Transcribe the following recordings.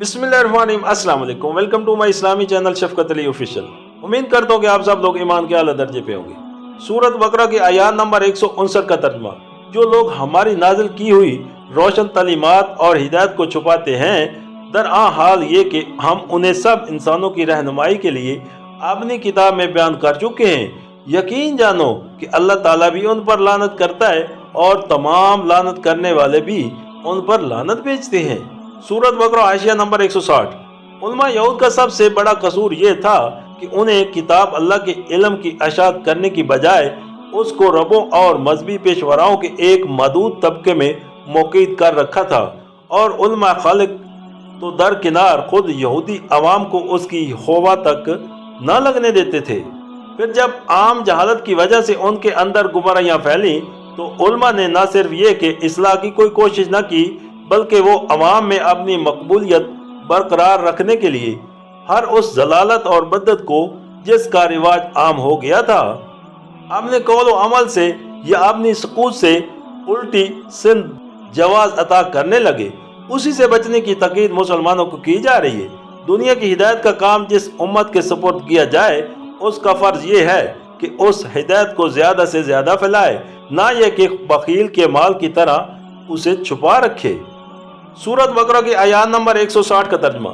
बिस्मिल्लाहिर्रहमानिर्रहीम, अस्सलाम वालेकुम। वेलकम टू माई इस्लामी चैनल शफकत अली ऑफिशियल। उम्मीद करता हूँ कि आप सब लोग ईमान के आला दर्जे पे होंगे। सूरत बकरा की आयात नंबर 159 का तर्जुमा। जो लोग हमारी नाजिल की हुई रोशन तालीमात और हिदायत को छुपाते हैं, दरअ हाल ये कि हम उन्हें सब इंसानों की रहनुमाई के लिए अपनी किताब में बयान कर चुके हैं। यकीन जानो कि अल्लाह ताला भी उन पर लानत करता है और तमाम लानत करने वाले भी उन पर लानत भेजते हैं। सूरत बकरा आयशा नंबर 160। उलमा यहूद का सबसे बड़ा कसूर ये था कि उन्हें किताब अल्लाह के इल्म की अशात करने की बजाय उसको रबों और मजहबी पेशवराओं के एक मदूद तबके में मौक़ूद कर रखा था, और उलमा खालिक तो दरकिनार खुद यहूदी अवाम को उसकी हवा तक न लगने देते थे। फिर जब आम जहालत की वजह से उनके अंदर गुमराहियाँ फैली तो उलमा ने न सिर्फ ये कि इस्लाह की कोई कोशिश न की, बल्कि वो अवाम में अपनी मकबूलियत बरकरार रखने के लिए हर उस जलालत और बद्दत को जिसका रिवाज आम हो गया था, अपने कौल व अमल से या अपनी सकूत से उल्टी सिंध जवाज अता करने लगे। उसी से बचने की तकीद मुसलमानों को की जा रही है। दुनिया की हिदायत का काम जिस उम्मत के सुपुर्द किया जाए, उसका फ़र्ज ये है कि उस हिदायत को ज़्यादा से ज़्यादा फैलाए, ना यह कि बखील के माल की तरह उसे छुपा रखे। सूरत बकरा की आयात नंबर 160 का तर्जुमा।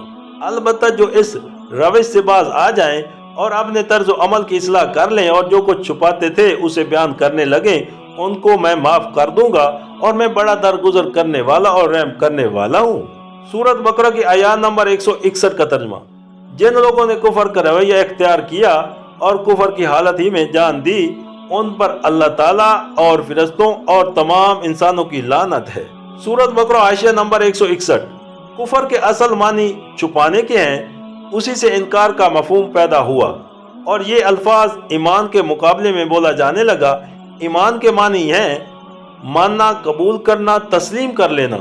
अलबत्ता जो इस रविश से बाज आ जाएं और अपने तर्ज अमल की इस्लाह कर लें और जो कुछ छुपाते थे उसे बयान करने लगे, उनको मैं माफ़ कर दूंगा और मैं बड़ा दरगुजर करने वाला और रहम करने वाला हूँ। सूरत बकरा की आयात नंबर 161 का तर्जुमा। जिन लोगों ने कुफर का रवैया इख्तियार किया और कुफर की हालत ही में जान दी, उन पर अल्लाह ताला और फिरिश्तों और तमाम इंसानों की लानत है। सूरत बकरा आयशा नंबर 161। कुफर के असल मानी छुपाने के हैं, उसी से इनकार का मफहूम पैदा हुआ और ये अल्फाज ईमान के मुकाबले में बोला जाने लगा। ईमान के मानी हैं मानना, कबूल करना, तस्लीम कर लेना।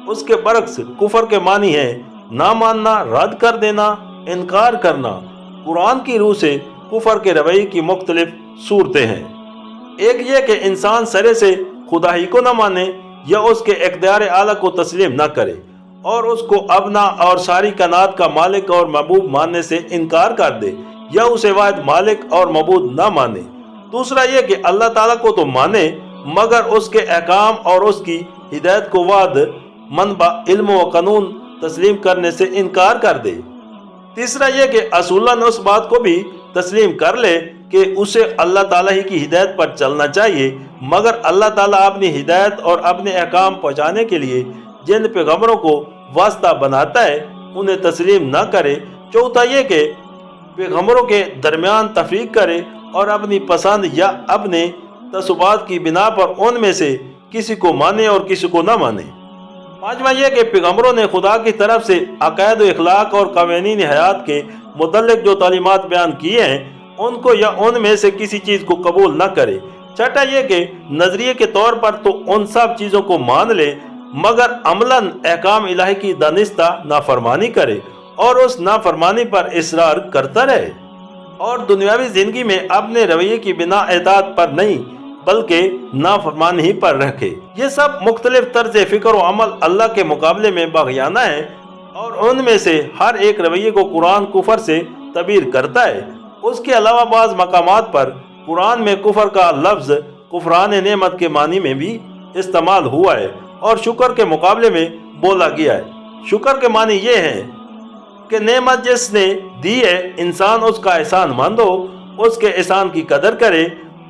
उसके बरक्स कुफर के मानी है ना मानना, रद्द कर देना, इनकार करना। कुरान की रूह से कुफर के रवैये की मुख्तलिफ सूरतें हैं। एक ये कि इंसान सरे से खुदा ही को न माने या उसके इख्तियार आला को तस्लीम न करे और उसको अपना और सारी कायनात का मालिक और महबूब मानने से इनकार कर दे या उसे वाहिद मालिक और महबूब न माने। दूसरा ये कि अल्लाह ताला को तो माने मगर उसके अहकाम और उसकी हिदायत को वाद मनबा इल्म व कानून तस्लीम करने से इनकार कर दे। तीसरा यह कि असूलन उस बात को भी तस्लीम कर ले कि उसे अल्लाह ताला ही की हिदायत पर चलना चाहिए, मगर अल्लाह ताला अपनी हिदायत और अपने अहकाम पहुँचाने के लिए जिन पैगम्बरों को वास्ता बनाता है उन्हें तस्लीम न करे। चौथा यह कि पैगम्बरों के दरमियान तफरीक करे और अपनी पसंद या अपने तसुबात की बिना पर उनमें से किसी को माने और किसी को न माने। पाँचवा यह कि पैगम्बरों ने खुदा की तरफ से अक़ायद व इखलाक और क़वानीन हयात के मुतल्लिक़ जो तालीमात बयान किए हैं उनको या उनमें से किसी चीज़ को कबूल न करे। छठा यह कि नजरिए के तौर पर तो उन सब चीज़ों को मान ले मगर अमलन अहकाम इलाही की दानिस्ता नाफरमानी करे और उस नाफरमानी पर इसरार करता रहे और दुनियावी ज़िंदगी में अपने रवैये की बिना एताद पर नहीं बल्कि नाफरमानी ही पर रखे। ये सब मुख्तलिफ तर्ज फ़िक्र व अमल अल्लाह के मुकाबले में बाग़ियाना है और उनमें से हर एक रवैये को कुरान कुफर से तबीर करता है। उसके अलावा बाज़ मकामात पर कुरान में कुफर का लफ्ज़ कुफरान नेमत के मानी में भी इस्तेमाल हुआ है और शुक्र के मुकाबले में बोला गया है। शुक्र के मानी ये है कि नेमत जिसने दी है इंसान उसका एहसान मानो, उसके एहसान की कदर करे,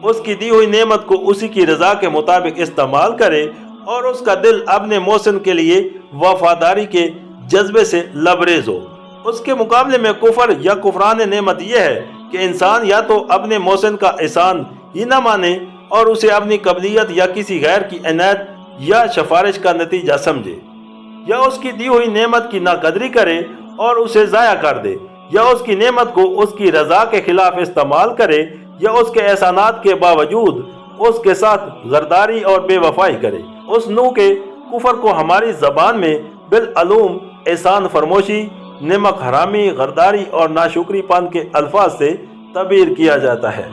उसकी दी हुई नेमत को उसी की रज़ा के मुताबिक इस्तेमाल करे और उसका दिल अपने मोहसिन के लिए वफादारी के जज्बे से लबरेज हो। उसके मुकाबले में कुफर या कुफरान नेमत यह है कि इंसान या तो अपने मोहसिन का एहसान ही न माने और उसे अपनी कबलियत या किसी गैर की इनायत या सिफारिश का नतीजा समझे, या उसकी दी हुई नेमत की नाकदरी करे और उसे ज़ाया कर दे, या उसकी नेमत को उसकी रज़ा के खिलाफ इस्तेमाल करे, या उसके एहसानात के बावजूद उसके साथ गरदारी और बेवफाई करे। उस नू के कुफर को हमारी ज़बान में बिलअलूम एहसान फरमोशी, नमक हरामी, गरदारी और नाशुक्रीपन के अल्फाज से तबीर किया जाता है।